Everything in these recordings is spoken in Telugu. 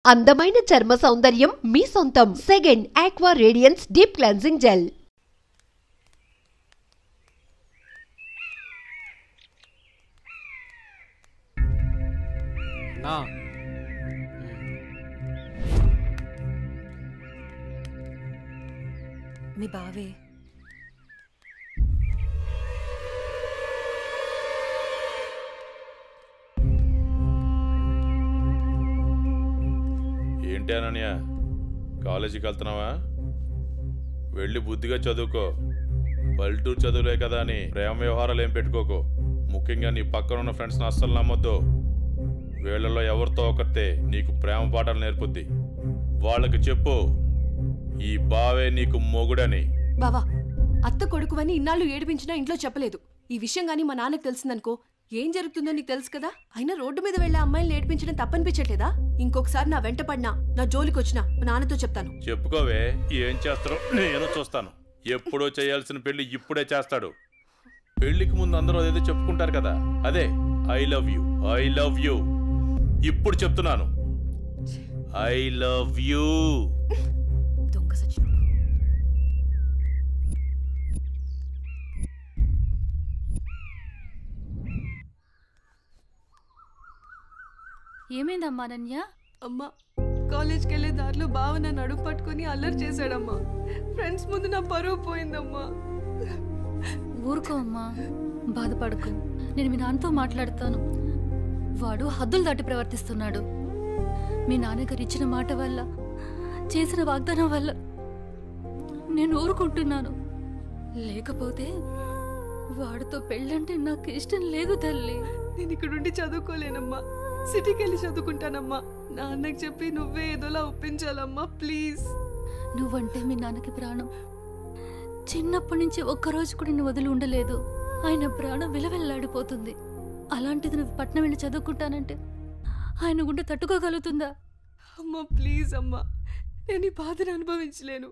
అందమైన చర్మ సౌందర్యం మీ సొంతం. Second aqua radiance deep cleansing gel. నా మీ బావే ఏంటి అనన్య, కాలేజీకి వెళ్తున్నావా? వెళ్ళి బుద్ధిగా చదువుకో. పల్లెటూరు చదువులే కదా అని ప్రేమ వ్యవహారాలు ఏం పెట్టుకోకు. ముఖ్యంగా నీ పక్కన ఉన్న ఫ్రెండ్స్ని అస్సలు నమ్మొద్దు. వీళ్ళలో ఎవరితో ఒకరితే నీకు ప్రేమ పాఠాలు నేర్పుద్ది. వాళ్ళకి చెప్పు ఈ బావే నీకు మొగుడని. బావా, అత్త కొడుకువని ఇన్నాళ్ళు ఏడిపించినా ఇంట్లో చెప్పలేదు. ఈ విషయం గానీ మా నాన్నకు తెలిసిందనుకో ఏం జరుగుతుందో నీకు తెలుసు కదా. అయినా రోడ్డు మీద వెళ్లే అమ్మాయిని ఏడిపించడం తప్పనిపించట్లేదా? ఇంకొకసారి నా వెంట పడినా, నా జోలికి వచ్చినా మా నాన్నతో చెప్తాను. చెప్పుకోవే, ఏం చేస్తారో నేను చూస్తాను. ఎప్పుడో చేయాల్సిన పెళ్లి ఇప్పుడే చేస్తాడు. పెళ్లికి ముందు అందరూ అదేదో చెప్పుకుంటారు కదా, అదే I love you, I love you. ఇప్పుడు చెప్తున్నాను, ఐ లవ్ యూ. దొంగ సచ్చినోడు. ఏమైందమ్మా అనన్య? అమ్మా, కాలేజ్కి వెళ్లే దారిలో బావ నన్ను అడుగు పట్టుకుని అల్లరి చేశాడమ్మా. ఫ్రెండ్స్ ముందు నా పరువు పోయిందమ్మా. ఊరుకో అమ్మా, బాధపడకు. నేను మీ నాన్నతో మాట్లాడతాను. వాడు హద్దులు దాటి ప్రవర్తిస్తున్నాడు. మీ నాన్నగారు ఇచ్చిన మాట వల్ల, చేసిన వాగ్దానం వల్ల నేను ఊరుకుంటున్నాను. లేకపోతే వాడితో పెళ్ళంటే నాకు ఇష్టం లేదు తల్లి. నేను ఇక్కడుండి చదువుకోలేనమ్మా, సిటీకి వెళ్ళి చదువుకుంటానమ్మా. నాన్నకి చెప్పి నువ్వే ఏదోలా ఒప్పించాలమ్మా, ప్లీజ్. నువ్వంటే మీ నాన్నకి ప్రాణం. చిన్నప్పటి నుంచి ఒక్కరోజు కూడా నేను వదిలి ఉండలేదు. ఆయన ప్రాణం విలవెల్లాడిపోతుంది. అలాంటిది నువ్వు పట్నం వెళ్ళి చదువుకుంటానంటే ఆయన గుండె తట్టుకోగలుగుతుందా? అమ్మా ప్లీజ్ అమ్మా, నేను ఈ బాధను అనుభవించలేను.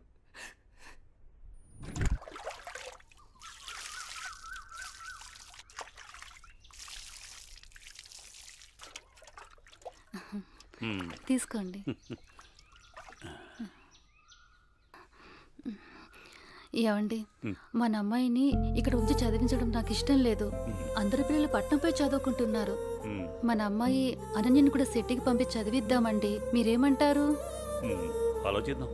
తీసుకోండి. ఏమండి, మన అమ్మాయిని ఇక్కడ ఉంచి చదివించడం నాకు ఇష్టం లేదు. అందరి పిల్లలు పట్నంపై చదువుకుంటున్నారు. మన అమ్మాయి అనన్యని కూడా సిటీకి పంపించి చదివిద్దామండి. మీరేమంటారు? ఆలోచిద్దాం.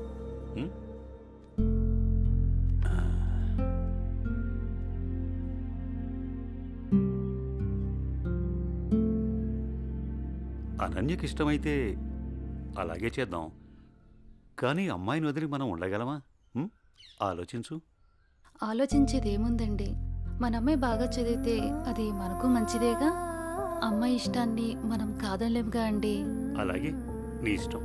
అనన్యకి ఇష్టమైతే అలాగే చేద్దాం. కానీ అమ్మాయిని వదిలి మనం ఉండగలమా? ఆలోచించు. ఆలోచించేది ఏముందండి, మన అమ్మాయి బాగా చదివితే అది మనకు మంచిదేగా. అమ్మాయి ఇష్టాన్ని మనం కాదనలేముగా అండి. అలాగే, నీ ఇష్టం.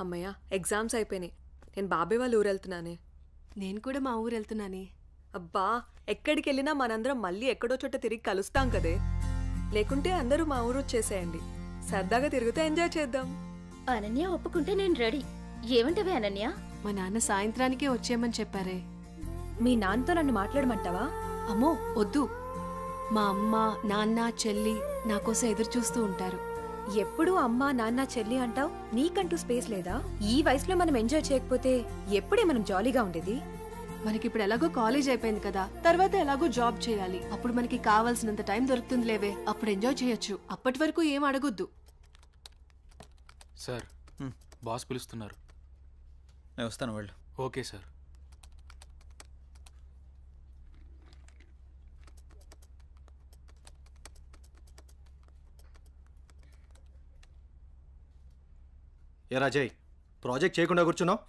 అమ్మయ్య, ఎగ్జామ్స్ అయిపోయినాయి. నేను బాబాయ్ వాళ్ళ ఊరు వెళ్తున్నానే. నేను కూడా మా ఊరు వెళ్తున్నానే. అబ్బా, ఎక్కడికి వెళ్ళినా మనందరం మళ్ళీ ఎక్కడో చోట తిరిగి కలుస్తాం కదే. లేకుంటే అందరూ మా ఊరు వచ్చేసేయండి. సరదాగా తిరుగుతూ ఎంజాయ్ చేద్దాం. అనన్య ఒప్పుకుంటే నేను రెడీ. ఏమంటవే అనన్య? మా నాన్న సాయంత్రానికే వచ్చేయమని చెప్పారే. మీ నాన్నతో నన్ను మాట్లాడమంటావా? అమ్మో వద్దు. మా అమ్మ, నాన్న, చెల్లి నా కోసం ఎదురు చూస్తూ ఉంటారు. ఎప్పుడు అమ్మా నాన్న చెల్లి అంటావు? నీకంటూ స్పేస్ లేదా? ఈ వయసులో మనం ఎంజాయ్ చేయకపోతే ఎప్పుడే మనం జాలీగా ఉండేది? మనకిప్పుడు ఎలాగో కాలేజ్ అయిపోయింది కదా, తర్వాత ఎలాగో జాబ్ చేయాలి. అప్పుడు మనకి కావాల్సినంత టైం దొరుకుతుంది లేవే, అప్పుడు ఎంజాయ్ చేయొచ్చు. అప్పటి వరకు ఏం అడగొద్దు. సార్, బాస్ పిలుస్తున్నారు. నేను వస్తాను, వెళ్ళు. Okay sir. ఏ రాజయ్, ప్రాజెక్ట్ చేయకుండా కూర్చున్నావు?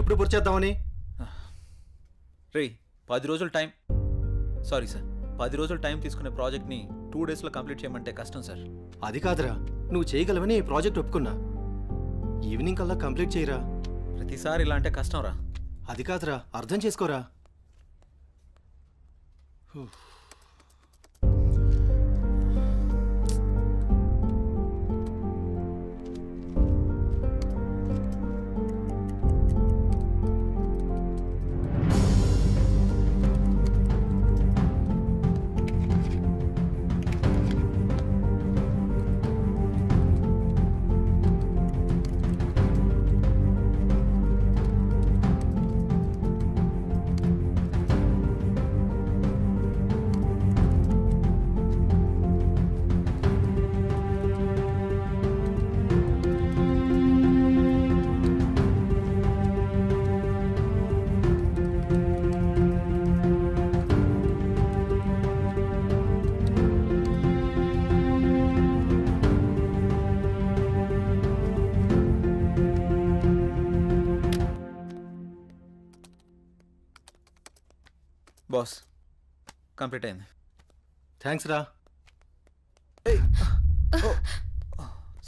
ఎప్పుడు పూర్తి చేద్దామని? రే, 10 రోజులు టైం. సారీ సార్, 10 రోజులు టైం తీసుకునే ప్రాజెక్ట్ని 2 డేస్లో కంప్లీట్ చేయమంటే కష్టం సార్. అది కాదురా, నువ్వు చేయగలవని ఈ ప్రాజెక్ట్ ఒప్పుకున్నా. ఈవినింగ్ కల్లా కంప్లీట్ చేయరా. ప్రతిసారి ఇలా అంటే కష్టం రా. అది కాదురా, అర్థం చేసుకోరా. బాస్ కంప్లీట్ అయింది. థ్యాంక్స్ రా.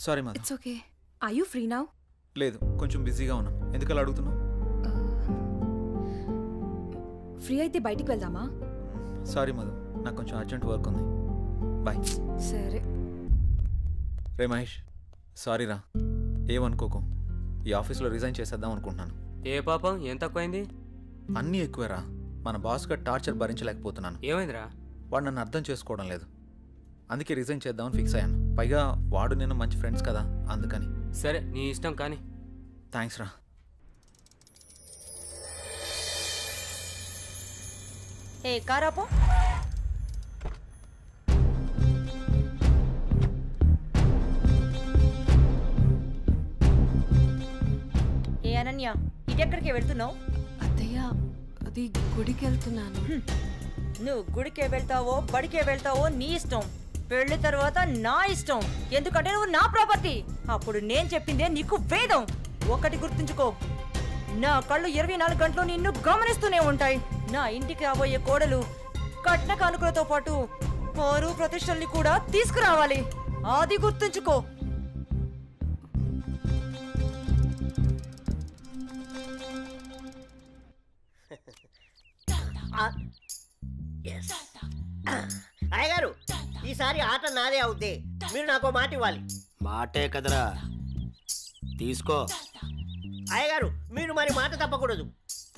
Sorry Madhu. It's okay. Are you free now? లేదు, కొంచెం బిజీగా ఉన్నాను. ఎందుకలా అడుగుతున్నావు? ఫ్రీ అయితే బయటికి వెళ్దామా? సారీ మధు, నాకు కొంచెం అర్జెంట్ వర్క్ ఉంది. బాయ్. సరే. రే మహేష్, సారీ రా, ఏమనుకోకు. ఈ ఆఫీస్లో రిజైన్ చేసేద్దాం అనుకుంటున్నాను. ఏ పాపం, ఏం తక్కువైంది? అన్నీ ఎక్కువేరా. మన బాస్గా టార్చర్ భరించలేకపోతున్నాను. ఏమైందిరా? వాడు నన్ను అర్థం చేసుకోవడం లేదు. అందుకే రిజైన్ చేద్దామని ఫిక్స్ అయ్యాను. పైగా వాడు నేను మంచి ఫ్రెండ్స్ కదా, అందుకని. సరే, నీ ఇష్టం కానీ. థ్యాంక్స్ రా. ఏ కారాపో. ఏ అనన్య, ఇటెక్కడికి వెళ్తున్నావు? అత్తయ్య, అది గుడికి వెళ్తున్నాను. నువ్వు గుడికే వెళ్తావో బడికే వెళ్తావో నీ ఇష్టం. పెళ్లి తర్వాత నా ఇష్టం. ఎందుకంటే నువ్వు నా ప్రాపర్టీ. అప్పుడు నేను చెప్పిందే నీకు వేదం. ఒకటి గుర్తుంచుకో, నా కళ్ళు 24 గంటలు నిన్ను గమనిస్తూనే ఉంటాయి. నా ఇంటికి రాబోయే కోడలు కట్న కానుకలతో పాటు పరువు ప్రతిష్టల్ని కూడా తీసుకురావాలి. అది గుర్తుంచుకో. అయ్యగారు, ఈసారి ఆట నాదే అవుద్ది. మీరు నాకు మాట ఇవ్వాలి. మాటే కదరా, తీసుకో. అయ్యగారు, మీరు మరి మాట తప్పకూడదు.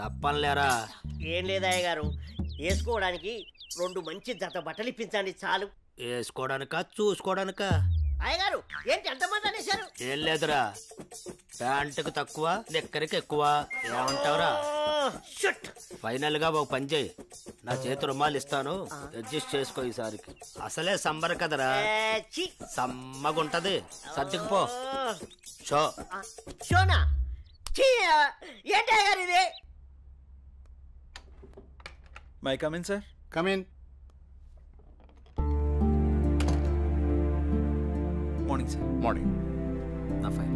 తప్పనిలేరా? ఏం లేదు అయ్యగారు, వేసుకోవడానికి 2 మంచి జత బట్టలు ఇప్పించండి చాలు. వేసుకోవడానికా చూసుకోవడానికా? అయ్యగారు, ఏంటి ఎంతమంది అనేశారు? ఏం లేదురా, ప్యాంటుకు తక్కువ నిక్కరికి ఎక్కువ. ఏమంటావురా? ఫైనల్ గా ఒక పని చేయి, నా చేతి రుమాలు ఇస్తాను, అడ్జస్ట్ చేసుకో ఈసారికి. అసలే సంబర కదరా, సమ్మగుంటది. సర్దుకుపో. షో షోనా? ఏంటి అయ్యగారు ఇది? May come in sir. Come in. Morning sir. Morning. నా fine.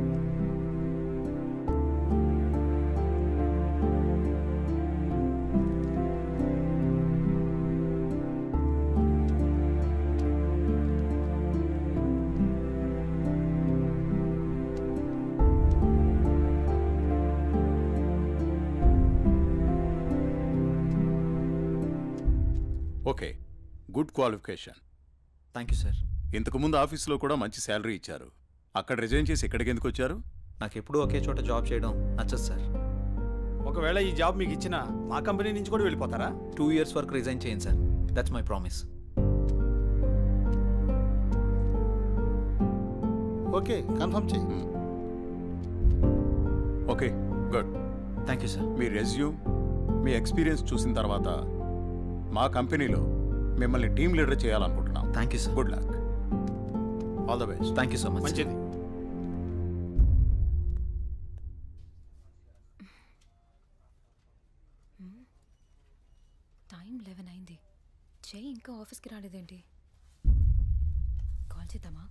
Okay, good qualification. Thank you sir. ఇంతకుముందు ఆఫీస్లో కూడా మంచి శాలరీ ఇచ్చారు. అక్కడ రిజైన్ చేసి ఇక్కడికి ఎందుకు వచ్చారు? నాకు ఎప్పుడూ ఒకే చోట జాబ్ చేయడం నచ్చదు సార్. ఒకవేళ ఈ జాబ్ మీకు ఇచ్చిన మా కంపెనీ నుంచి కూడా వెళ్ళిపోతారా? 2 years వరకు రిజైన్ చేయండి sir. That's my promise. Okay, confirm చేయి. Okay, good. Thank you sir. మీ రెజ్యూమ్, మీ ఎక్స్పీరియన్స్ చూసిన తర్వాత మా కంపెనీలో మిమ్మల్ని టీమ్ లీడర్ చేయాలనుకుంటున్నాం. Thank you sir. Good luck. All the best. Thank you so much. మంచిది. టైం 11 అయింది. జై ఇంకా ఆఫీస్కి రాలేదేంటి? కాల్ చేద్దామా?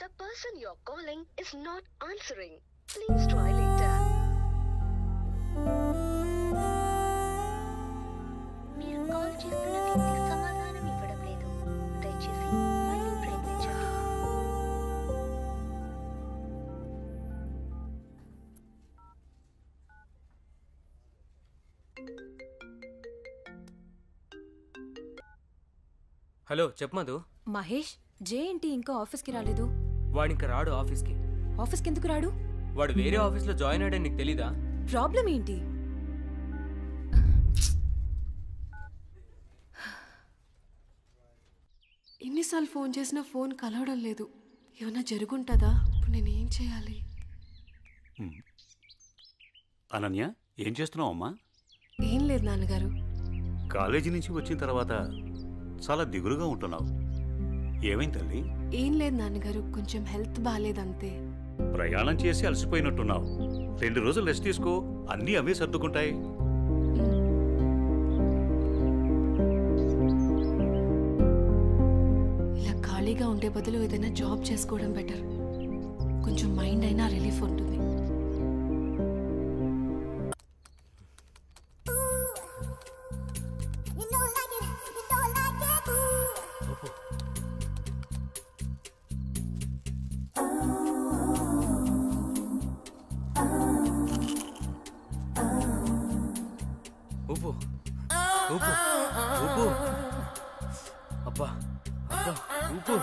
The person you're calling is not answering. Please try later. మీరు కాల్ చేస్తున్న వ్యక్తి సమాధానం ఇవ్వడం లేదు. దయచేసి మళ్ళీ ప్రయత్నించండి. హలో, చెప్పు మధు. మహేష్, జే ఏంటి ఇంకా ఆఫీస్కి రాలేదు? వాడు ఇంకా రాడు ఆఫీస్కి. ఆఫీస్కి ఎందుకు రాడు? వాడు వేరే ఆఫీస్లో జాయిన్ అయ్యాడని నీకు తెలీదా? ప్రాబ్లం ఏంటి? ఎన్నిసార్లు ఫోన్ చేసినా ఫోన్ కలవడం లేదు. ఏమన్నా జరుగుంటుందా? ఇప్పుడు నేనేం చేయాలి? అనన్య, ఏం చేస్తున్నావు అమ్మా? ఏం లేదు నాన్నగారు. కాలేజీ నుంచి వచ్చిన తర్వాత చాలా దిగులుగా ఉంటున్నావు. ఏమైంది తల్లి? ఏం లేదు నాన్నగారు, కొంచెం హెల్త్ బాగాలేదంతే. ప్రయాణం చేసి అలసిపోయినట్టున్నావు. 2 రోజులు రెస్ట్ తీసుకో, అన్నీ అవే సర్దుకుంటాయి. ఇలా ఖాళీగా ఉండే బదులు ఏదైనా జాబ్ చేసుకోవడం బెటర్. కొంచెం మైండ్ అయినా రిలీఫ్ ఉంటుంది. ఉప్పు ఉప్పు ఉప్పు అబ్బా అబ్బా ఉప్పు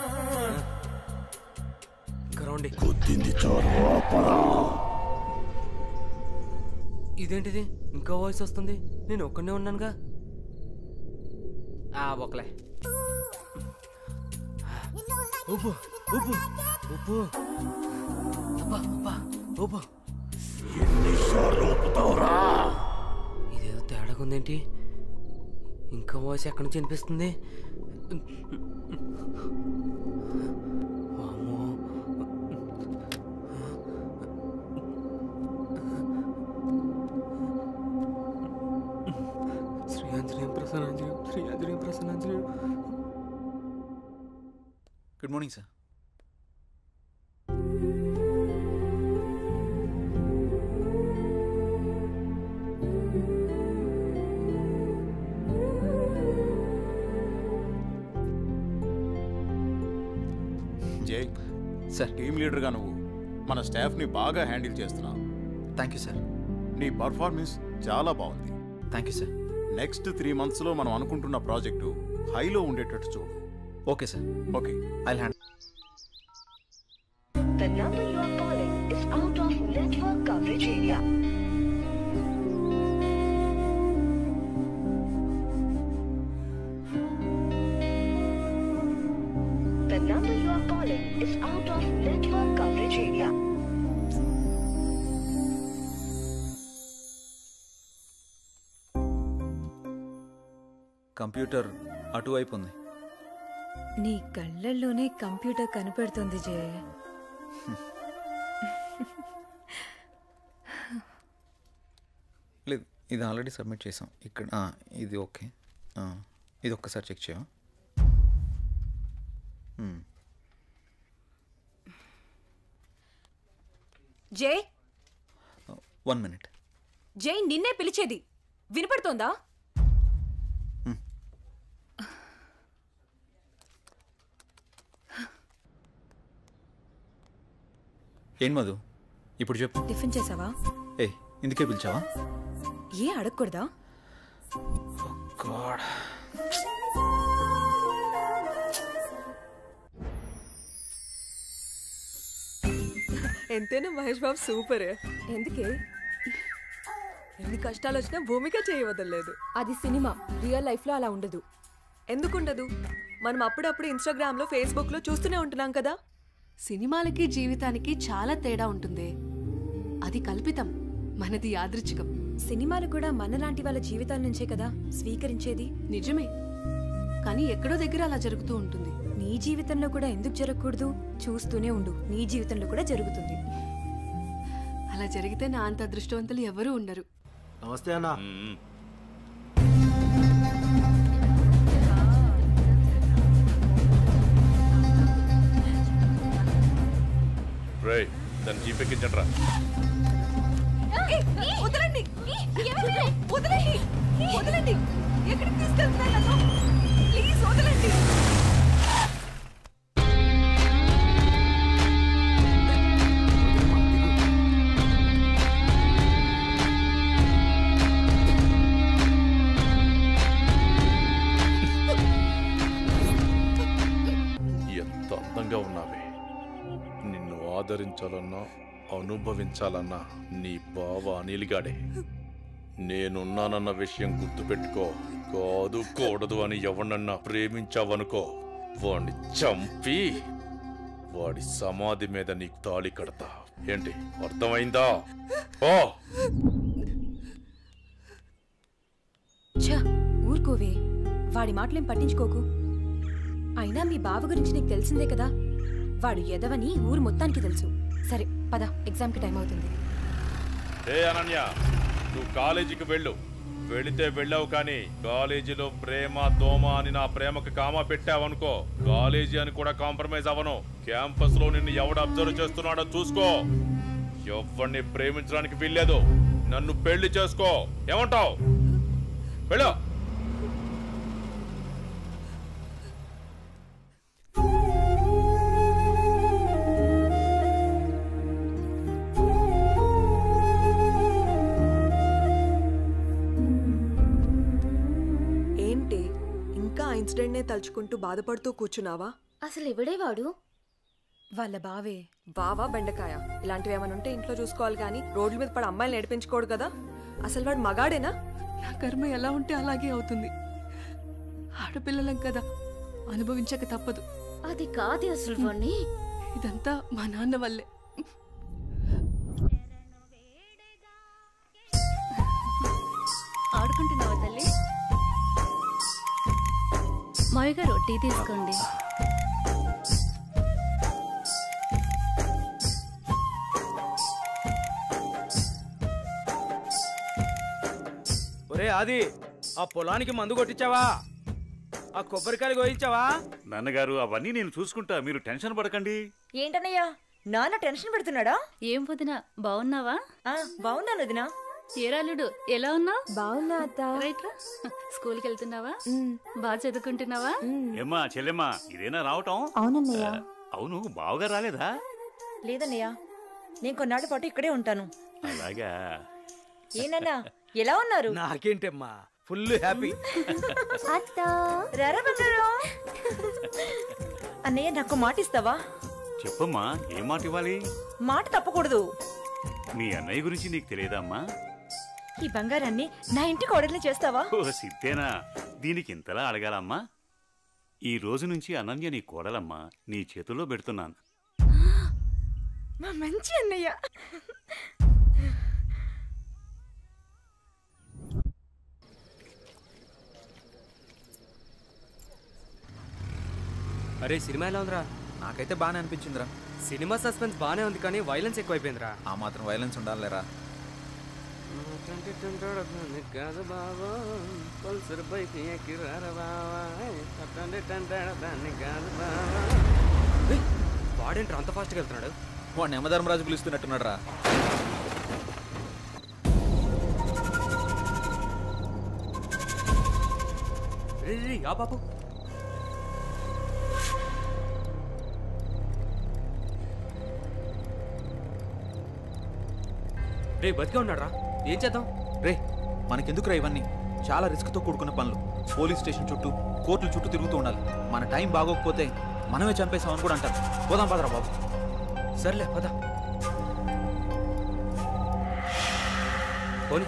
గ్రౌండ్ ఇదేంటిది ఇంకా వాయిస్ వస్తుంది? నేను ఒక్కనే ఉన్నానుగా. ఒకలే ఉప్పు ఉప్పు ఉప్పు అబ్బా అబ్బా ఉప్పు ఇదేదో తేడాగా ఉందేంటి? ఇంకా వాయిస్ ఎక్కడి నుంచి వినిపిస్తుంది? శ్రీ ఆంజనేయం ప్రసన్నాంజనేయం, శ్రీ ఆంజనేయం ప్రసన్నాంజనేయం. Good morning sir. Jai sir, team లీడర్గా నువ్వు మన స్టాఫ్ని బాగా హ్యాండిల్ చేస్తున్నావు. Thank you sir. నీ పర్ఫార్మెన్స్ చాలా బాగుంది. Thank you sir. నెక్స్ట్ 3 monthsలో మనం అనుకుంటున్న ప్రాజెక్టు హైలో ఉండేటట్టు చూడు. Okay sir. Okay, I hand. The number you are calling is out of network coverage area. The number you are calling is out of network coverage area. Computer అటువైపు ఉంది. నీ కళ్ళల్లోనే కంప్యూటర్ కనపడుతుంది జయ. లేదు, ఇది ఆల్రెడీ సబ్మిట్ చేసాం. ఇక్కడ ఇది ఓకే. ఇది ఒక్కసారి చెక్ చేయవా? జై, 1 minute. జై నిన్నే పిలిచేది వినపడుతోందా? ఏం మధు, ఇప్పుడు చెప్పు. టిఫిన్ చేసావా? ఇందుకే పిలిచావా? ఏ అడగకూడదా? గాడ్, ఎంతైనా మహేష్ బాబు సూపరే. ఎందుకే ఎన్ని కష్టాలు వచ్చినా భూమిక చేయవదలేదు. అది సినిమా, రియల్ లైఫ్ లో అలా ఉండదు. ఎందుకుండదు? మనం అప్పుడప్పుడు ఇన్స్టాగ్రామ్ లో, ఫేస్బుక్ లో చూస్తూనే ఉంటున్నాం కదా. సినిమాలకి జీవితానికి చాలా తేడా ఉంటుంది. అది కల్పితం, మనది యాదృచ్ఛికం. సినిమాలు కూడా మనలాంటి వాళ్ళ జీవితాల నుంచే కదా స్వీకరించేది. నిజమే, కానీ ఎక్కడో దగ్గర అలా జరుగుతూ ఉంటుంది. నీ జీవితంలో కూడా ఎందుకు జరగకూడదు? చూస్తూనే ఉండు, నీ జీవితంలో కూడా జరుగుతుంది. అలా జరిగితే నా అంత అదృష్టవంతులు ఎవరూ ఉండరు. నమస్తే అన్నా. రేయ్, దాన్ని జీపెక్కించండి రా. వదలండి, వదలండి, వదలండి. ఎక్కడికి తీసుకెళ్తున్నారు నన్ను? ప్లీజ్ వదలండి. ఎంత అందంగా ఉన్నావే. నిన్ను ఆదరించాలన్నా అనుభవించాలన్నా నీ బావ అనిల్గాడే. నేనున్నానన్న విషయం గుర్తుపెట్టుకో. కాదు కూడదు అని ఎవరినన్నా ప్రేమించావనుకో, వాడిని చంపి వాడి సమాధి మీద నీకు తాళి కడతా. ఏంటి, అర్థమైందా? ఓ ఊరుకోవే, వాడి మాటలేం పట్టించుకోకు. అయినా మీ బావ గురించి నీకు తెలిసిందే కదా. వాడు ఎదవని ఊరు మొత్తానికి తెలుసు. సరే పద, ఎగ్జామ్కి టైం అవుతుంది. ఏ అనన్య, నువ్వు కాలేజీకి వెళ్ళు. వెళితే వెళ్ళావు కానీ కాలేజీలో ప్రేమ దోమ అని నా ప్రేమకు కామా పెట్టావనుకో, కాలేజీ అని కూడా కాంప్రమైజ్ అవ్వను. క్యాంపస్ లో నిన్ను ఎవడు అబ్జర్వ్ చేస్తున్నాడో చూసుకో. ఎవరిని ప్రేమించడానికి వీల్లేదు. నన్ను పెళ్లి చేసుకో. ఏమంటావు? వెళ్ళు. ఏంటి ఇంకా ఆ ఇన్సిడెంట్ నే తలుచుకుంటూ బాధపడుతూ కూర్చున్నావా? అసలు ఎవడే వాడు? వాళ్ళ బావే. బావా బెండకాయ ఇలాంటివి ఏమైనా ఉంటే ఇంట్లో చూసుకోవాలి కానీ రోడ్ల మీద పడి అమ్మాయిలు నడిపించుకోడు కదా. అసలు వాడు మగాడేనా? నా కర్మ ఎలా ఉంటే అలాగే అవుతుంది. ఆడపిల్లలం కదా, అనుభవించక తప్పదు. అది కాదు అసలు వాణ్ణి. ఇదంతా మా నాన్న వల్లే. ఆడుకుంటున్నావా తల్లి? మావి గారు టీ తీసుకోండి. ఒరే ఆది, ఆ పొలానికి మందు కొట్టించావా? ఆ కొబ్బరికాయలు గోయించావా? నాన్నగారు అవన్నీ నేను చూసుకుంటా, మీరు టెన్షన్ పడకండి. ఏంటన్నయ్యా నాన్న టెన్షన్ పెడుతున్నాడా? ఏం వదినా, బాగున్నావా? బాగున్నాను వదినా. ఏరాలుడు ఎలా ఉన్నావు? బాగున్నా అత్త. రైట్ రా. స్కూల్కి వెళ్తున్నావా? బాగా చదువుకుంటున్నావా? ఏమ్మా చెల్లెమ్మా, ఇదేనా రావటం? అవునన్నయ్య. అవును, బావగా రాలేదా? లేదన్నయ్య, నేను కొన్నాళ్ళ పాటు ఇక్కడే ఉంటాను. అలాగా. ఏనన్నా ఎలా ఉన్నారు? నాకేంటమ్మా, ఫుల్ హ్యాపీ. రారా బంగారు. అన్నయ్య నాకు మాట ఇస్తావా? చెప్పమ్మా, ఏ మాట ఇవ్వాలి? మాట తప్పకూడదు. మీ అన్నయ్య గురించి నీకు తెలియదమ్మా? ఈ బంగారాన్ని నా ఇంటికి ఆర్డర్లు చేస్తావా? ఓ సిద్ధేనా, దీనికి ఇంతలా అడగాలమ్మా? ఈ రోజు నుంచి అనన్య నీ కోడలమ్మా, నీ చేతుల్లో పెడుతున్నాను. మా మంచి అన్నయ్య. అరే సినిమా ఎలా ఉందిరా? నాకైతే బాగానే అనిపించిందిరా. సినిమా సస్పెన్స్ బాగానే ఉంది కానీ వైలెన్స్ ఎక్కువైపోయిందిరా. ఆ మాత్రం వైలెన్స్ ఉండాలిరా. కాదు బాబా, పల్సర్ బైక్ ఎక్కిరారా బాబా, కాదు బాబా. వాడేంట్రా అంత ఫాస్ట్గా వెళ్తున్నాడు? వాడు యమధర్మరాజు పిలుస్తున్నట్టున్నాడు రా. రే ఆ బాబు, రే బతికే ఉన్నాడు రా. ఏం చేద్దాం? రే మనకెందుకురా ఇవన్నీ? చాలా రిస్క్తో కూడుకున్న పనులు. పోలీస్ స్టేషన్ చుట్టూ, కోర్టుల చుట్టూ తిరుగుతూ ఉండాలి. మన టైం బాగోకపోతే మనమే చంపేసామని కూడా అంటారు. పోదాం పదరా బాబు. సర్లే పద. పోనీ.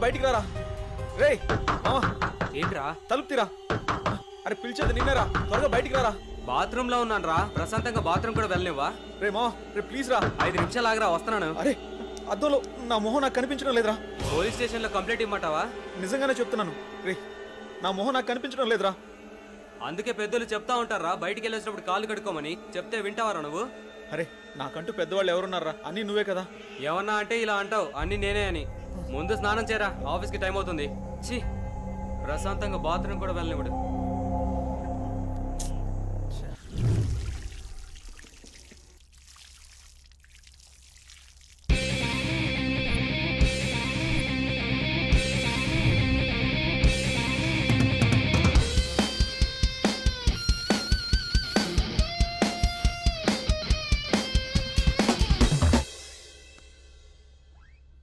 బయటికి రారా. రే మావా, ఏంట్రా? తలుపు తీరా. అరే పిలిచేది నిన్నేరా, త్వరగా బయటికి రారా. బాత్రూమ్ లో ఉన్నాను రా. ప్రశాంతంగా బాత్రూమ్ కూడా వెళ్ళలేవా? రే మావా, రే ప్లీజ్ రా. 5 నిమిషాలు ఆగరా, వస్తున్నాను. అరే అద్దంలో నా మొహం నాకు కనిపించడం లేదురా. పోలీస్ స్టేషన్ లో కంప్లైంట్ ఇమ్మంటావా? నిజంగానే చెప్తున్నాను రే, నా మొహం నాకు కనిపించడం లేదురా. అందుకే పెద్దలు చెప్తా ఉంటారా బయటికి వెళ్ళేసినప్పుడు కాళ్ళు కడుక్కోమని. చెప్తే వింటావారా నువ్వు? అరే నాకంటూ పెద్దవాళ్ళు ఎవరున్నారా? అన్నీ నువ్వే కదా. ఏమన్నా అంటే ఇలా అంటావు, అన్ని నేనే అని. ముందు స్నానం చేయరా, ఆఫీస్కి టైం అవుతుంది. ఛీ, ప్రశాంతంగా బాత్రూమ్ కూడా వెళ్ళనివ్వడు.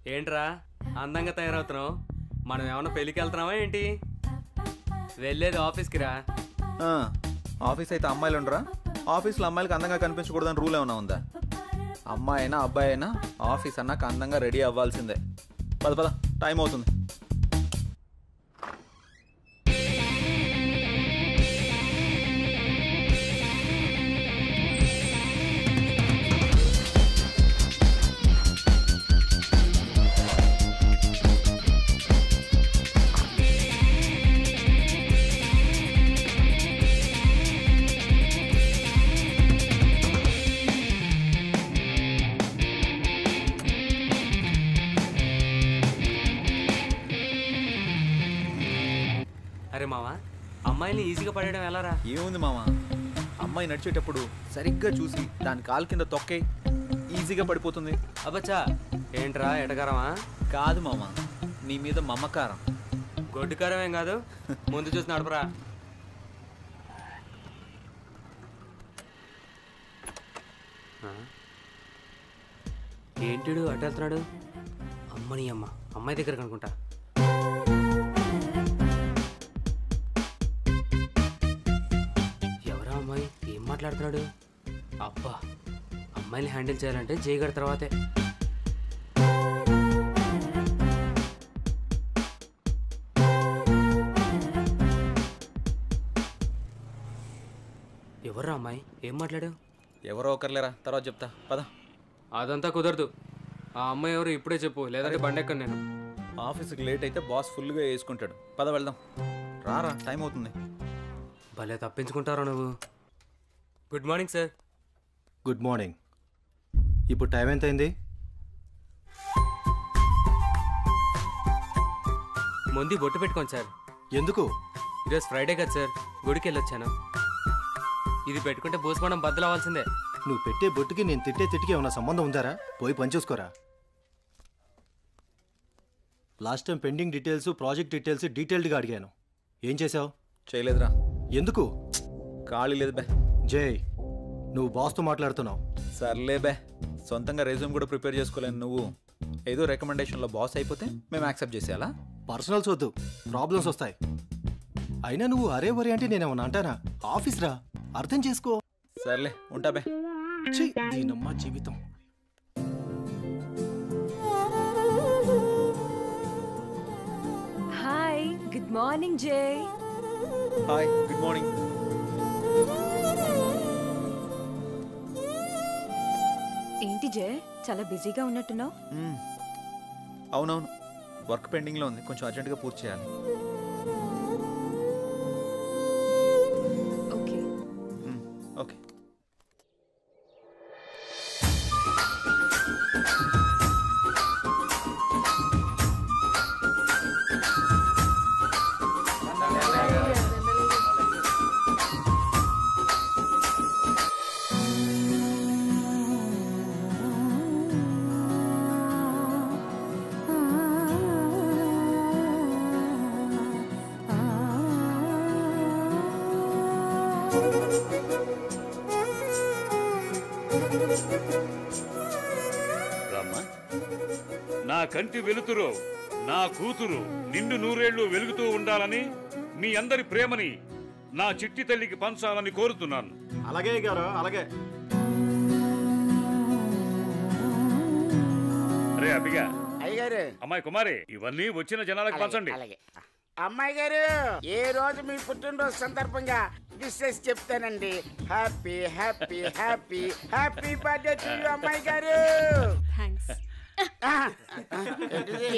ఏంట్రా అందంగా తయారవుతున్నావు? మనం ఏమన్నా పెళ్ళికి వెళ్తున్నావా ఏంటి? వెళ్ళేది ఆఫీస్కి రా. ఆఫీస్ అయితే అమ్మాయిలు ఉండరా? ఆఫీస్లో అమ్మాయిలకి అందంగా కనిపించకూడదని రూల్ ఏమైనా ఉందా? అమ్మాయి అయినా అబ్బాయి అయినా ఆఫీస్ అన్నాక అందంగా రెడీ అవ్వాల్సిందే. పద పద, టైం అవుతుంది. అరే మావా, అమ్మాయిని ఈజీగా పడేయడం ఎలారా? ఏముంది మామ, అమ్మాయి నడిచేటప్పుడు సరిగ్గా చూసి దాని కాలు కింద తొక్కే ఈజీగా పడిపోతుంది. అబ్బచ్చా, ఏంట్రా ఎటకారమా? కాదు మామ, నీ మీద మమకారం. గొడ్డుకారం ఏం కాదు, ముందు చూసి నడపరా. ఏంటిడు అటు వెళ్తున్నాడు? అమ్మని అమ్మ, అమ్మాయి దగ్గర అనుకుంటా. ఎవరా అమ్మాయి? ఏం మాట్లాడుతున్నాడు? అబ్బా, అమ్మాయిని హ్యాండిల్ చేయాలంటే జయగడ తర్వాతే. ఎవర్రా అమ్మాయి? ఏం మాట్లాడావు? ఎవరో ఒకరులేరా, తర్వాత చెప్తా, పద. అదంతా కుదరదు. ఆ అమ్మాయి ఎవరు ఇప్పుడే చెప్పు, లేదంటే బండెక్కను నేను. ఆఫీస్కి లేట్ అయితే బాస్ ఫుల్గా వేసుకుంటాడు. పద వెళ్దాం. రారా, టైం అవుతుంది. భలే తప్పించుకుంటారా నువ్వు. Good morning sir. Good morning. ఇప్పుడు టైం ఎంత అయింది? ముందు బొట్టు పెట్టుకోండి సార్. ఎందుకు? ఈరోజు ఫ్రైడే కదా సార్, గుడికి వెళ్ళొచ్చాను. ఇది పెట్టుకుంటే భూస్మానం బద్దలవ్వాల్సిందే. నువ్వు పెట్టే బొట్టుకి నేను తిట్టే తిట్టికి ఏమన్నా సంబంధం ఉందారా? పోయి పని చూసుకోరా. Last time pending details, project details డీటెయిల్డ్గా అడిగాను. ఏం చేసావు? చేయలేదురా. ఎందుకు? ఖాళీ లేదు బే. జై, నువ్వు బాస్తో మాట్లాడుతున్నావు. సర్లే బే, సొంతంగా రెజ్యూమ్ కూడా ప్రిపేర్ చేసుకోలేను. నువ్వు ఏదో రికమెండేషన్లో బాస్ అయిపోతే మేము యాక్సెప్ట్ చేసేయాలా? పర్సనల్స్ వద్దు, ప్రాబ్లమ్స్ వస్తాయి. అయినా నువ్వు అరే వరే అంటే నేనేమన్నా అంటానా? ఆఫీస్ రా, అర్థం చేసుకో. సర్లే, ఉంటా బే. దీనమ్మ జీవితం. హాయ్, గుడ్ మార్నింగ్ జై. Hi, good morning. ఏంటి జై, చాలా బిజీగా ఉన్నట్టున్నావు? అవునవును, వర్క్ పెండింగ్లో ఉంది, కొంచెం అర్జెంటుగా పూర్తి చేయాలి. Okay okay. రామ్మా, నా కంటి వెలుతురు, నా కూతురు నిండు నూరేళ్లు వెలుగుతూ ఉండాలని, మీ అందరి ప్రేమని నా చిట్టి తల్లికి పంచాలని కోరుతున్నాను. అలాగే గారు, అలాగే. రే అబ్బిగా, అయ్యగారు, అమ్మాయి కుమారి, ఇవన్నీ వచ్చిన జనాలకు పంచండి. అలాగే. అమ్మాయి గారు, ఏ రోజు మీ పుట్టినరోజు సందర్భంగా విషెస్ చెప్తానండి. Happy happy happy happy birthday to you అమ్మాయి గారు. థ్యాంక్స్.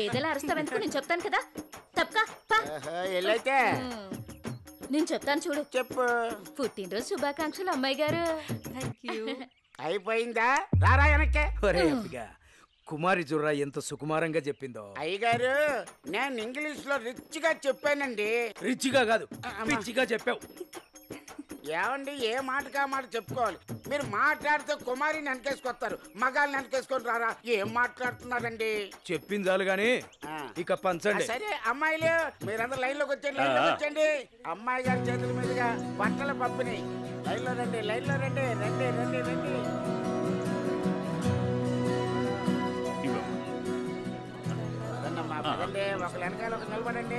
ఏదైనా అరుస్తావెందుకు? నేను చెప్తాను కదా. తప్పకా ఎల్లైతే నేను చెప్తాను చూడు. చెప్పు. పుట్టినరోజు శుభాకాంక్షలు అమ్మాయి గారు. అయిపోయిందా? రారా వెనక్కే. ఒరే అబ్బిగా, కుమారి చూడరా ఎంత సుకుమారంగా చెప్పిందో. అయ్యగారు, నేను ఇంగ్లీష్ లో రిచ్ గా చెప్పానండి. రిచ్గా కాదు, పిచ్చిగా చెప్పావు. ఏమండి, ఏ మాటకా మాట చెప్పుకోవాలి. మీరు మాట్లాడితే కుమారిని వెనకేసుకొస్తారు, మగాళ్ళని వెనకేసుకొని రారా. ఏం మాట్లాడుతున్నారండి? చెప్పింది చాలు గాని ఇక పంచండి. సరే అమ్మాయిలు, మీరందరూ లైన్ లోకి వచ్చండి, లైన్ లోకి వచ్చండి. అమ్మాయి గారి చేతుల మీదుగా బట్టల పంపిణీ. లైన్ లో రండి, లైన్ లో రండి, రండి రండి రండి. పదండి ఒక వెనకాల ఒక నిలబడండి.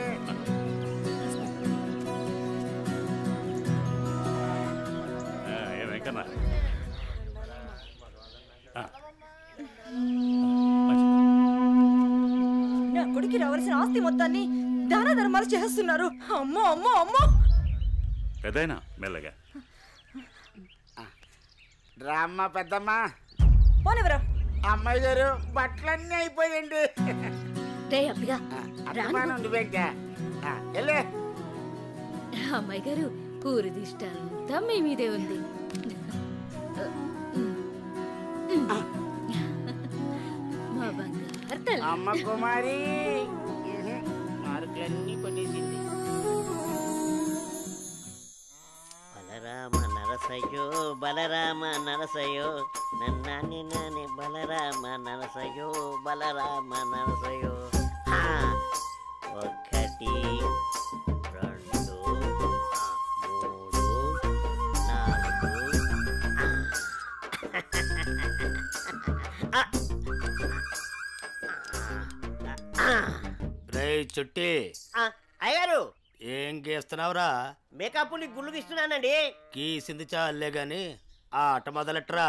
వెంకన్న నా కొడుకు రావాల్సిన ఆస్తి మొత్తాన్ని దాన ధర్మాలు చేస్తున్నారు. అమ్మో అమ్మో అమ్మో. పెద్దయినా మెల్లగా రామ్మ పెద్దమ్మ. పోనివరా అమ్మాయి గారు బట్టలన్నీ అయిపోయండి. అమ్మాయి గారు ఊరి దిష్ట అంతా మీ మీదే ఉంది. మా బంగారు తల్లి. అమ్మ కుమారి మార్కులన్నీ కొట్టేసింది. బలరామ నరసయ్యో బలరామ నరసయ్యో నన్నాని నాని బలరామ నరసయ్యో బలరామ నరసయ్యో. ఒకటి 2 3 4 రే చుట్టి అయ్యారు ఏం గీస్తున్నావురా? మేకప్ గుళ్ళు గీస్తున్నానండి. గీసింది చాలే గాని ఆ ఆట మొదలెట్రా.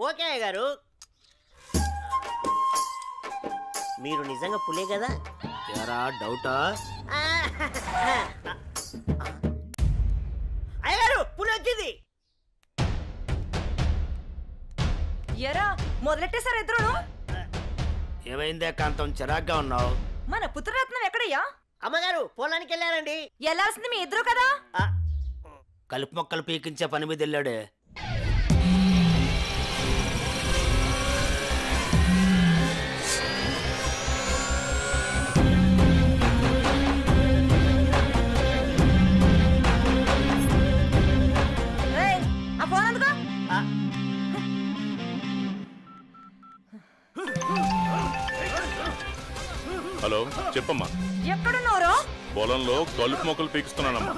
ఓకే అయ్యగారు. మీరు నిజంగా పులే కదా? ఎరా డౌటా? అయ్యగారు పులి వచ్చింది. ఎరా మొదలెట్టేశారు ఇద్దరును. ఏమైందే కాంతం చిరాగ్గా ఉన్నావు? మన పుత్రరత్నం ఎక్కడయ్యా? అమ్మగారు పొలానికి వెళ్ళారండి. వెళ్ళాల్సింది మీ ఇద్దరు కదా. కలుపు మొక్కలు పీకించే పని మీద వెళ్ళాడే. ఆ ఫోన్ అందుకో. హలో చెప్పమ్మా. ఎక్కడున్నారో? పొలంలో కలుపు మొక్కలు పీకిస్తున్నానమ్మా.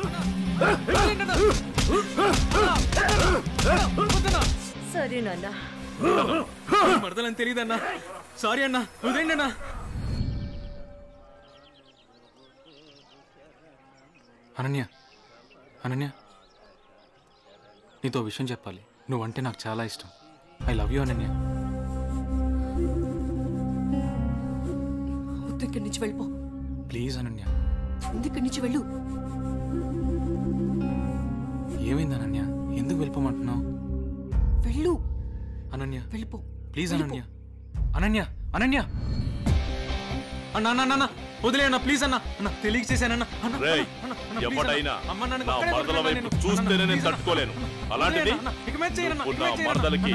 సరే నాన్న. మరదలని తెలియదన్నా. సారీ అన్నా, వదిలేండి అన్నా. అనన్య అనన్య నీతో విషయం చెప్పాలి. నువ్వంటే నాకు చాలా ఇష్టం. I love you Ananya. ఇక్కడి నుంచి వెళ్ళిపో ప్లీజ్ అనన్య. ఇక్కడి నుంచి వెళ్ళు. ఏమైంది అనన్య? ఎందుకు వెళ్ళిపోమంటున్నావు? వెళ్ళు అనన్య వెళ్ళిపో ప్లీజ్ అనన్య. అనన్య అనన్య అన్న అన్న అన్న వదిలే అన్న ప్లీజ్ అన్న. అన్న తెలియక చేశానన్న. ఎవడైనా నా మరదల వైపు చూస్తేనే నేను తట్టుకోలేను. అలాంటిది నా మరదలకి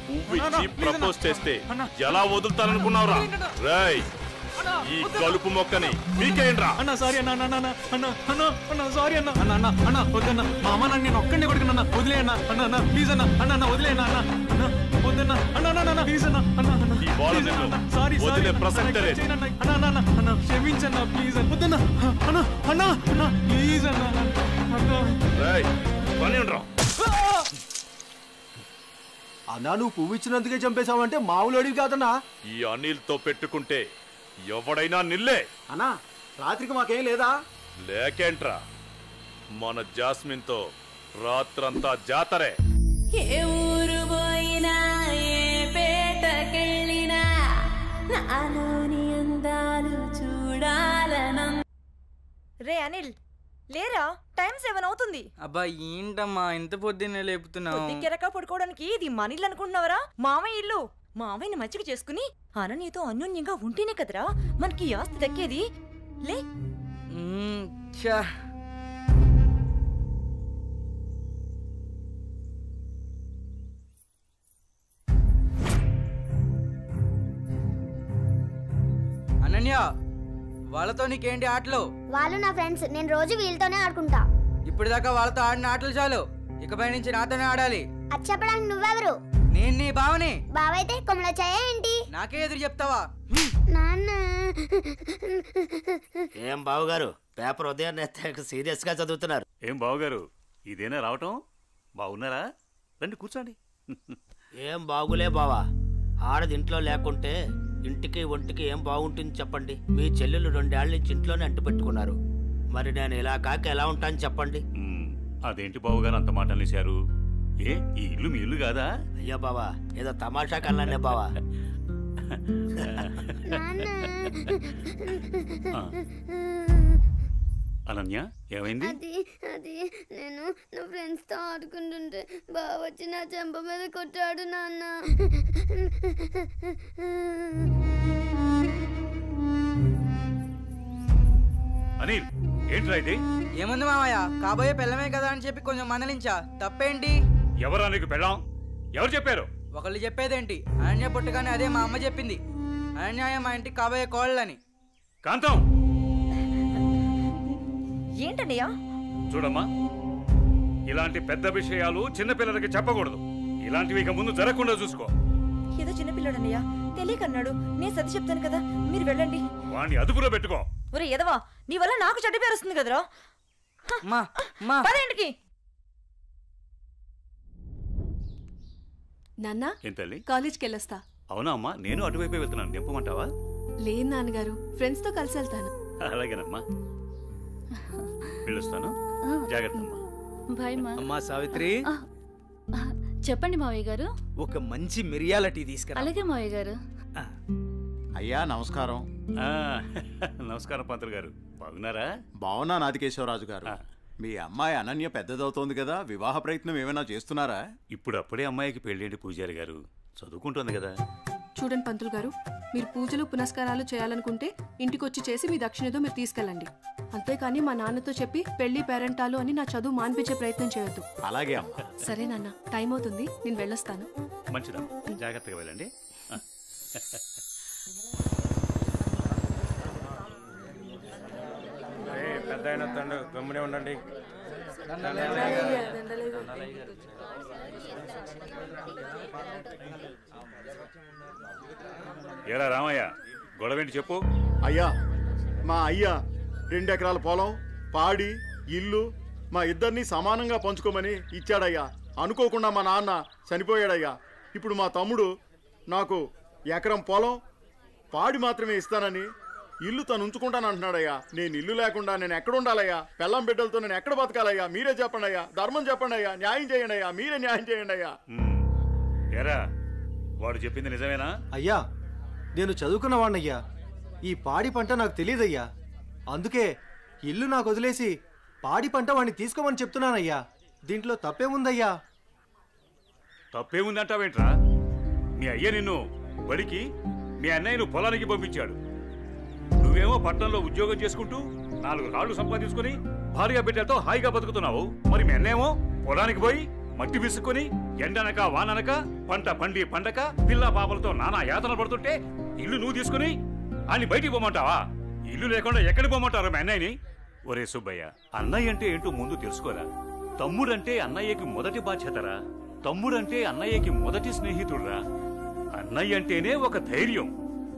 పువ్వు ఇచ్చి ప్రపోజ్ చేస్తే ఎలా వదులుతాననుకున్నావురా? రేయ్ ఈ కలుపు మొక్కని మీకేంట్రా? అన్న సారీ అన్న అన్న అన్న అన్న అన్న అన్న సారీ అన్న అన్న అన్న అన్న వద్దన్న. మా అమ్మ నన్ను నేను ఒక్కడే కొడుకున్నా. వదిలే అన్న అన్న అన్న ప్లీజ్ అన్న అన్న అన్న వదిలే అన్న అన్న అన్న వద్దన్న అన్న అన్న అన్న ప్లీజ్ అన్న అన్న అన్న ఈ బాలజీలో వదిలే ప్రసక్తే లేదు. అన్న అన్న అన్న అన్న క్షమించన్న ప్లీజ్ అన్న. వద్దన్న అన్న అన్న అన్న ప్లీజ్ అన్న అన్న. రేయ్ పని ఉండరా? అన్నా నువ్వు పువ్వు ఇచ్చినందుకే చంపేశావంటే మామూలు అడివి కాదన్నా. ఈ అనిల్తో పెట్టుకుంటే ఎవడైనా నిల్లే. అన్నా రాత్రికి మాకేం లేదా? లేకేంట్రా, మన జాస్మిన్తో రాత్రంతా జాతరే. ఏ ఊరు పోయినా ఏ పేటకెళ్ళినా నాలోని అందాలు చూడాలనం. రే అనిల్ లేరా, టైం 7 అవుతుంది. అబ్బా ఏంటమ్మా ఇంత పొద్దున్నే లేపుతున్నావు? కెరక పడుకోవడానికి ఇది మన ఇల్లు అనుకుంటున్నావరా? మామయ్య ఇల్లు. మామయ్యని మంచిగా చేసుకుని అనన్యతో అన్యోన్యంగా ఉంటేనే కదరా మనకి ఆస్తి దక్కేది. లే అనన్య వాళ్ళతో నీకేంటి ఆటలు? వాళ్ళు నా ఫ్రెండ్స్, నేను రోజు వీళ్ళతోనే ఆడుకుంటా. ఇప్పటిదాకా వాళ్ళతో ఆడిన ఆటలు చాలు, ఇకపై నుంచి నాతోనే ఆడాలి. అది చెప్పడానికి నువ్వెవరు? నేను నీ బావని. బావైతే కొమ్మల చాయ ఏంటి? నాకే ఎదురు చెప్తావా? నాన్న ఏం బావగారు పేపర్ ఉదయాన్నే సీరియస్ గా చదువుతున్నారు? ఏం బావగారు ఇదేనా రావటం? బాగున్నారా? రండి కూర్చోండి. ఏం బాగులే బావా. ఆడది ఇంట్లో లేకుంటే ఇంటికి ఒంటికి ఏం బాగుంటుంది చెప్పండి? మీ చెల్లెలు 2 ఏళ్ల నుంచి ఇంట్లోనే అంటు పెట్టుకున్నారు. మరి నేను ఇలా కాక ఎలా ఉంటాను చెప్పండి? అదేంటి బావగారు అంత మాట అనేశారు? ఏ ఈ ఇల్లు మీ ఇల్లు కాదా? అయ్యా బావా, ఏదో తమాషా కన్నానే బావా. అనన్య ఏమైంది? అది నేను నా ఫ్రెండ్స్ తో ఆడుకుంటుంటే బావ వచ్చి నా చెంప మీద కొట్టాడు నాన్న. అనిల్ ఏంట్రా ఇది? ఏముంది మామయ్య, కాబోయే పెళ్ళమే కదా అని చెప్పి కొంచెం మందలించా, తప్పేంటి? ఎవరా నీకు పెళ్ళాం? ఎవరు చెప్పారు? ఒకళ్ళు చెప్పేదేంటి, అనన్య పుట్టగానే అదే మా అమ్మ చెప్పింది. అనన్య మా ఇంటికి కాబోయే కోళ్ళని. కాంతం ఏంటన్నయ్యా? చూడమ్మా, ఇలాంటి పెద్ద విషయాలు చిన్నపిల్లలకి చెప్పకూడదు. ఇలాంటివి ఇక ముందు జరగకుండా చూసుకో. ఏదో చిన్నపిల్లడన్నయ్యా, తెలియకన్నాడు. నేను సర్ది చెప్తాను కదా, మీరు వెళ్ళండి. వాణ్ణి అదుపులో పెట్టుకో. ఒరే ఎదవా, నీ వల్ల నాకు చెడ్డ పేరు వస్తుంది కదరా. పదేంటికి నాన్న ఏం తల్లి? కాలేజ్కి వెళ్ళొస్తా. అవునా అమ్మా, నేను అటువైపే వెళ్తున్నాను. నింపమంటావా? లేదు నాన్నగారు, ఫ్రెండ్స్ తో కలిసి వెళ్తాను. అలాగేనమ్మా, వెళ్ళొస్తాను. జాగ్రత్త అమ్మా. బాయ్ మా. అమ్మా సావిత్రి, చెప్పండి మావయ్య గారు. ఒక మంచి మిరియాల టీ తీసుకురా. అలాగే మావయ్య గారు. అయ్యా నమస్కారం. నమస్కారం పంతులు గారు, బాగున్నారా? బాగున్నా నాదికేశ్వరరాజు గారు. మీ అమ్మాయి అనన్య పెద్దదవుతోంది కదా, వివాహ ప్రయత్నం ఏమైనా చేస్తున్నారా? ఇప్పుడు అప్పుడే అమ్మాయికి పెళ్ళేంటి పూజారి గారు, చదువుకుంటుంది కదా. చూడండి పంతులు గారు, మీరు పూజలు పునస్కారాలు చేయాలనుకుంటే ఇంటికి వచ్చి చేసి మీ దక్షిణతో మీరు తీసుకెళ్ళండి. అంతేకాని మా నాన్నతో చెప్పి పెళ్లి పేరెంటాలు అని నా చదువు మాన్పించే ప్రయత్నం చేయొద్దు. అలాగే అమ్మా. సరే నాన్న, టైం అవుతుంది, నేను వెళ్ళొస్తాను. మంచిదమ్మా, జాగ్రత్తగా వెళ్ళండి. పెద్ద అయిన తండ్రి గమ్మునే ఉండండి. ఏరా రామయ్య, గొడవేంటి చెప్పు. అయ్యా, మా అయ్యా 2 ఎకరాల పొలం, పాడి, ఇల్లు మా ఇద్దరిని సమానంగా పంచుకోమని ఇచ్చాడయ్యా. అనుకోకుండా మా నాన్న చనిపోయాడయ్యా. ఇప్పుడు మా తమ్ముడు నాకు ఎకరం పొలం, పాడి మాత్రమే ఇస్తానని, ఇల్లు తను ఉంచుకుంటానంటున్నాడయ్యా. నేను ఇల్లు లేకుండా నేను ఎక్కడ ఉండాలయ్యా? పెళ్ళం బిడ్డలతో నేను ఎక్కడ బతకాలయ్యా? మీరే చెప్పండి అయ్యా, ధర్మం చెప్పండి అయ్యా, న్యాయం చేయండి అయ్యా, మీరే న్యాయం చేయండి అయ్యా. ఏరా, వాడు చెప్పింది నిజమేనా? అయ్యా, నేను చదువుకున్న వాణ్ణయ్యా. ఈ పాడి పంట నాకు తెలియదయ్యా. అందుకే ఇల్లు నాకు వదిలేసి పాడి పంట వాడిని తీసుకోమని చెప్తున్నానయ్యా. దీంట్లో తప్పేముందయ్యా? తప్పేముందంటావేంట్రా? మీ అయ్య నిన్ను బడికి, మీ అన్నయ్యను పొలానికి పంపించాడు. నువ్వేమో పట్టణంలో ఉద్యోగం చేసుకుంటూ 4 రాళ్లు సంపాదించుకుని భార్య బిడ్డలతో హాయిగా బతుకుతున్నావు. మరి మీ అన్నేమో పొలానికి పోయి మట్టి విసుక్కుని ఎండనక వాననక పంట పండి పండక పిల్ల పాపలతో నానా యాతన పడుతుంటే ఇల్లు నువ్వు తీసుకుని అని బయటికి పోమంటావా? ఇల్లు లేకుండా ఎక్కడికి పోమంటారు మీ అన్నయ్యని? ఒరే సుబ్బయ్య, అన్నయ్య అంటే ఏంటో ముందు తెలుసుకోరా. తమ్ముడంటే అన్నయ్యకి మొదటి బాధ్యతరా. తమ్ముడంటే అన్నయ్యకి మొదటి స్నేహితుడురా. అన్నయ్య అంటేనే ఒక ధైర్యం.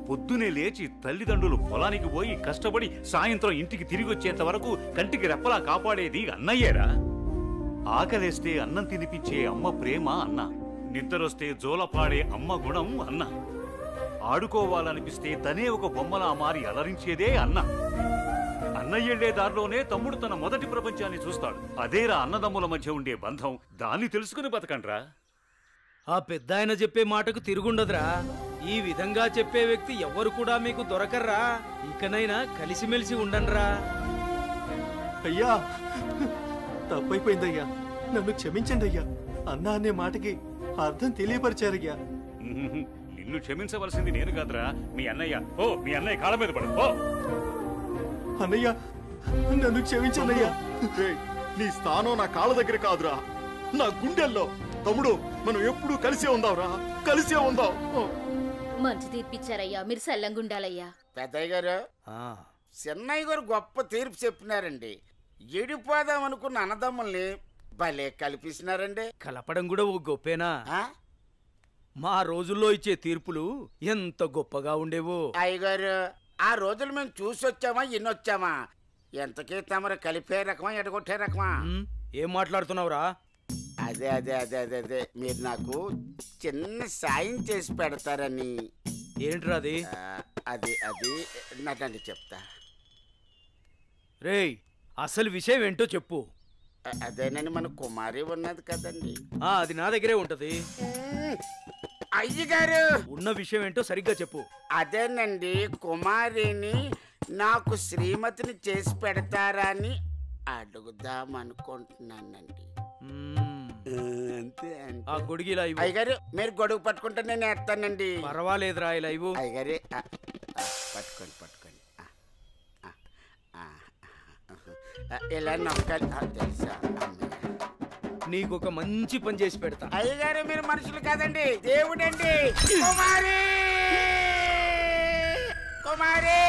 పొద్దునే లేచి తల్లిదండ్రులు పొలానికి పోయి కష్టపడి సాయంత్రం ఇంటికి తిరిగి వచ్చేంత వరకు కంటికి రెప్పలా కాపాడేది అన్నయ్యేరా. ఆకలేస్తే అన్నం తినిపించే అమ్మ ప్రేమ అన్న, నిద్రొస్తే జోలపాడే అమ్మ గుణం అన్న, ఆడుకోవాలనిపిస్తే తనే ఒక బొమ్మలా మారి అలరించేదే అన్న. అన్నయ్యెళ్లే దారిలోనే తమ్ముడు తన మొదటి ప్రపంచాన్ని చూస్తాడు. అదేరా అన్నదమ్ముల మధ్య ఉండే బంధం. దాన్ని తెలుసుకుని బతకండ్రా. ఆ పెద్ద ఆయన చెప్పే మాటకు తిరుగుండదురా. ఈ విధంగా చెప్పే వ్యక్తి ఎవ్వరు కూడా మీకు దొరకర్రా. ఇకనైనా కలిసిమెలిసి ఉండండిరా. అయ్యా, తప్పైపోయిందయ్యా, నన్ను క్షమించండి అయ్యా. అన్నా అనే మాటకి అర్థం తెలియపరిచారయ్యా. నిన్ను క్షమించవలసింది నేను కాదురా, మీ అన్నయ్య. ఓ, మీ అన్నయ్య కాళ్ళ మీద పడు. ఓ అన్నయ్య, నన్ను క్షమించనయ్యా. నీ స్థానం నా కాళ్ళ దగ్గర కాదురా, నా గుండెల్లో. తమ్ముడు, మనం ఎప్పుడు కలిసే ఉందాంరా, కలిసే ఉందాం. మంచి తీర్పిచ్చారయ్యా, మీరు సల్లంగుండాలయ్యా. పెద్దయ్య గారు, చిన్నయ్య గారు గొప్ప తీర్పు చెప్పినారండి. ఎడిపోదాం అనుకున్న అన్నదమ్ముల్ని భలే కల్పిస్తున్నారండి. కలపడం కూడా ఓ గొప్పేనా? మా రోజుల్లో ఇచ్చే తీర్పులు ఎంత గొప్పగా ఉండేవో. అయ్యగారు, ఆ రోజులు మేము చూసొచ్చామా ఎన్నొచ్చామా? ఎంతకీ తమరు కలిపే రకమా ఎడగొట్టే రకమా? ఏం మాట్లాడుతున్నావురా? అదే అదే అదే అదే అదే మీరు నాకు చిన్న సాయం చేసి పెడతారని. ఏంట్రా అది? అది అది నన్ను చెప్తా. రేయ్, అసలు విషయం ఏంటో చెప్పు. అదేనని మన కుమారి ఉన్నది కదండి. అది నా దగ్గరే ఉంటది. అయ్యగారు, ఉన్న విషయం ఏంటో సరిగ్గా చెప్పు. అదేనండి, కుమారిని నాకు శ్రీమతిని చేసి పెడతారా అని అడుగుదామనుకుంటున్నానండి. అంతే ఆ గొడుగు ఇలా ఇవ్వు. అయ్యగారు, మీరు గొడుగు పట్టుకుంటే నేను వేస్తానండి. పర్వాలేదురా, ఇలా ఇవ్వు. అయ్యగారే, పట్టుకోండి పట్టుకోండి. ఇలా నొక్కాలి. తెలుసా, నీకు ఒక మంచి పని చేసి పెడతా. అయ్యగారు, మీరు మనుషులు కాదండి, దేవుడండి. కుమారి, కుమారి,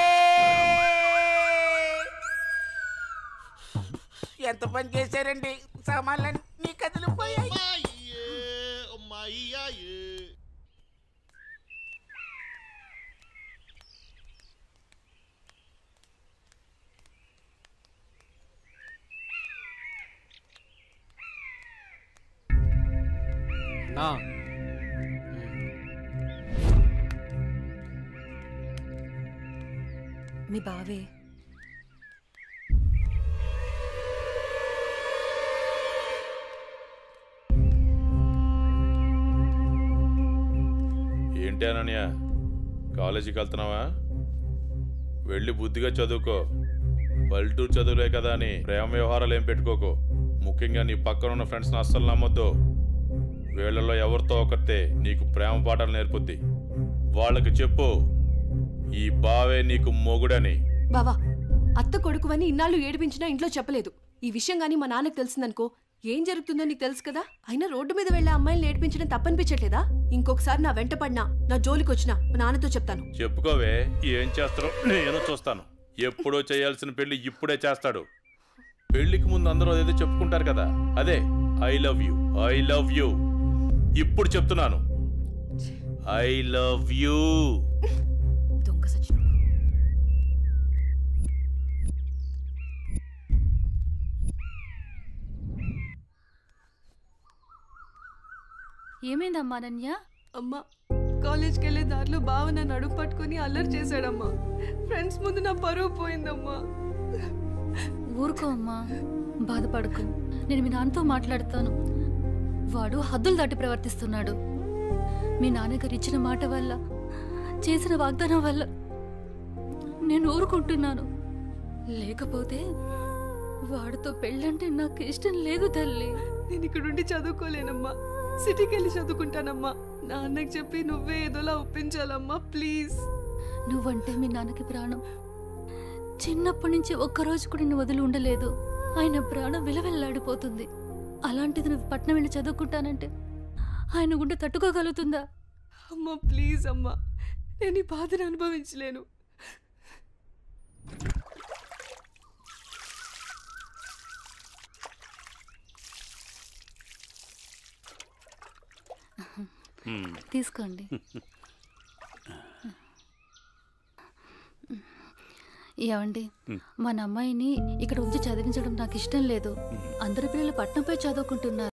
ఎంత పని చేశారండి. సామాన్లన్నీ కదిలిపోయాయి. నా మీ బావే ఏంటి అనన్య, కాలేజీకి వెళ్తున్నావా? వెళ్ళి బుద్ధిగా చదువుకో. పల్లెటూరు చదువులే కదా అని ప్రేమ వ్యవహారాలు ఏం పెట్టుకోకు. ముఖ్యంగా నీ పక్కన ఉన్న ఫ్రెండ్స్ని అస్సలు నమ్మొద్దు. వీళ్ళల్లో ఎవరితో ఒకరితే నీకు ప్రేమ పాఠాలు నేర్పుద్ది. వాళ్ళకి చెప్పు, ఈ బావే నీకు మొగుడని. బావా, అత్త కొడుకువని ఇన్నాళ్ళు ఏడిపించినా ఇంట్లో చెప్పలేదు. ఈ విషయం గానీ మా నాన్నకు తెలిసిందనుకో ఏం జరుగుతుందో నీకు తెలుసు కదా. అయినా రోడ్డు మీద వెళ్ళే అమ్మాయిని ఏడిపించడం తప్పనిపించట్లేదా? ఇంకొకసారి నా వెంట పడినా, నా జోలికి వచ్చినా మా నాన్నతో చెప్తాను. చెప్పుకోవే, ఏం చేస్తారో నేను చూస్తాను. ఎప్పుడో చేయాల్సిన పెళ్లి ఇప్పుడే చేస్తాడు. పెళ్లికి ముందు అందరూ అదేదో చెప్పుకుంటారు కదా, అదే I love you, I love you. ఇప్పుడు చెప్తున్నాను, ఐ లవ్ యూ. దొంగ సచిన. ఏమైందమ్మా అనన్య? అమ్మా, కాలేజ్కి వెళ్ళే దారిలో బావ నన్ను అడుగు పట్టుకుని అల్లరి చేశాడమ్మా. ఫ్రెండ్స్ ముందు నా పరువు పోయిందమ్మా. ఊరుకో అమ్మా, బాధపడకు. నేను మీ నాన్నతో మాట్లాడతాను. వాడు హద్దులు దాటి ప్రవర్తిస్తున్నాడు. మీ నాన్నగారు ఇచ్చిన మాట వల్ల, చేసిన వాగ్దానం వల్ల నేను ఊరుకుంటున్నాను. లేకపోతే వాడితో పెళ్ళంటే నాకు ఇష్టం లేదు తల్లి. నేను ఇక్కడుండి చదువుకోలేనమ్మా, సిటీకి వెళ్ళి చదువుకుంటానమ్మా. నాన్నకి చెప్పి నువ్వే ఏదోలా ఒప్పించాలమ్మా, ప్లీజ్. నువ్వంటే మీ నాన్నకి ప్రాణం. చిన్నప్పటి నుంచి ఒక్కరోజు కూడా నువ్వు వదిలి ఉండలేదు. ఆయన ప్రాణం విలవెల్లాడిపోతుంది. అలాంటిది నువ్వు పట్నం వెళ్ళి చదువుకుంటానంటే ఆయన గుండె తట్టుకోగలుగుతుందా? అమ్మా ప్లీజ్ అమ్మా, నేను ఈ బాధను అనుభవించలేను. తీసుకోండి. ఏమండి, మన అమ్మాయిని ఇక్కడ ఉంచి చదివించడం నాకు ఇష్టం లేదు. అందరి పిల్లలు పట్నంపై చదువుకుంటున్నారు.